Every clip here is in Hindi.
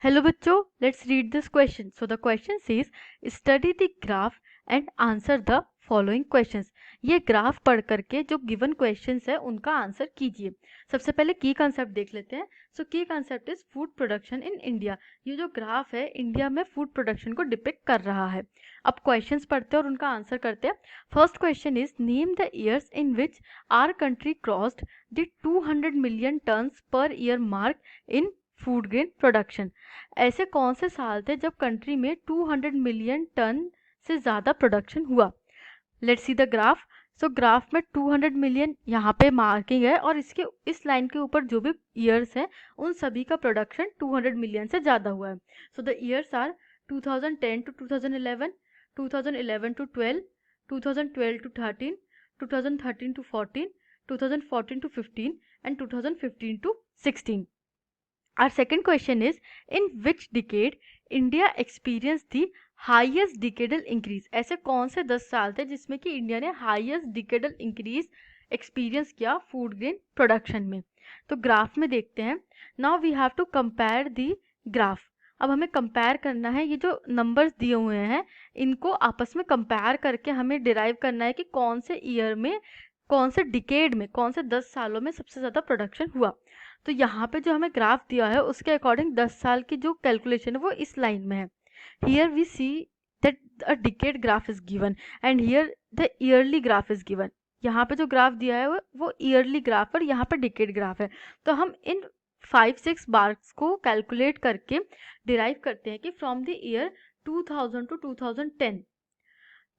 Hello बच्चों, let's read this question. So the question says study the graph and answer the following questions. ये ग्राफ पढ़ करके जो गिवन क्वेश्चंस है उनका आंसर कीजिए. सबसे पहले की कंसेप्ट देख लेते हैं. सो की concept is food production in India. ये जो ग्राफ है इंडिया में फूड प्रोडक्शन को डिपिक्ट कर रहा है. अब क्वेश्चंस पढ़ते हैं और उनका आंसर करते हैं. First question is name the years in which our country crossed the 200 million tons per year mark in food grain production. ऐसे कौन से साल थे जब कंट्री में 200 मिलियन टन से ज़्यादा प्रोडक्शन हुआ. Let's see the graph. So graph में 200 मिलियन यहाँ पे मार्किंग है और इसके इस लाइन के ऊपर जो भी ईयर्स हैं उन सभी का प्रोडक्शन 200 मिलियन से ज़्यादा हुआ है. So the years are 2010 to 2011, 2011 to 12, 2012 to 13, 2013 to 14, 2014 to 15 and 2015 to 16. Our second question is in which decade India experienced the highest decadal increase. ऐसे कौन से 10 साल थे जिसमें कि इंडिया ने हाईएस्ट डिकेडल इंक्रीज एक्सपीरियंस किया फूड ग्रेन प्रोडक्शन में. तो ग्राफ में देखते हैं. Now we have to compare the graph. अब हमें कंपेयर करना है ये जो नंबर्स दिए हुए हैं इनको आपस में कंपेयर करके हमें डिराइव करना है कि कौन से ईयर में कौन से डिकेड में कौन से 10 सालों में सबसे ज़्यादा प्रोडक्शन हुआ. तो यहाँ पे जो हमें ग्राफ दिया है उसके अकॉर्डिंग 10 साल की जो कैलकुलेशन है वो इस लाइन में है. Here we see that a decade graph is given and here the yearly graph is given. यहाँ पे जो ग्राफ दिया है वो ईयरली ग्राफ और यहाँ पे डिकेड ग्राफ है. तो हम इन 5-6 बार्स को कैलकुलेट करके डिराइव करते हैं कि फ्रॉम द ईयर 2000 टू 2010,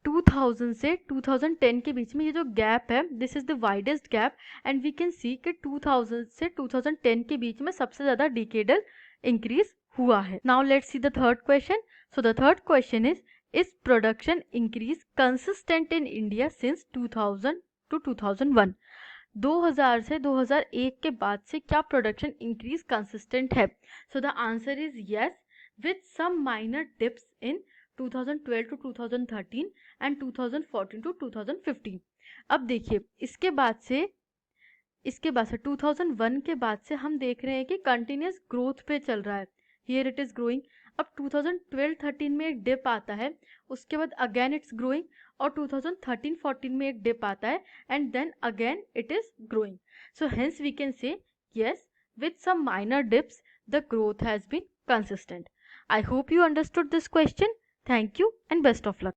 2000 से 2010 के बीच में ये जो गैप है this is the widest gap and we can see कि 2000 से 2010 के बीच में सबसे ज़्यादा डिकेडल इंक्रीज हुआ है. Now let's see the third question. So the third question is production increase consistent in India since 2000 to 2001. 2000 से 2001 के बाद से क्या प्रोडक्शन इंक्रीज कंसिस्टेंट है. So the answer is yes with some minor dips in 2012 to 2013 and 2014 to 2015. अब देखिए इसके बाद से 2001 के बाद से हम देख रहे हैं कि कंटिन्यूस ग्रोथ पे चल रहा है. Here it is growing. अब 2012-13 में एक डिप आता है, उसके बाद अगेन इट्स ग्रोइंग और 2013-14 में एक डिप आता है and then again it is growing. So hence we can say yes with some minor dips the growth has been consistent. I hope you understood this question. Thank you and best of luck.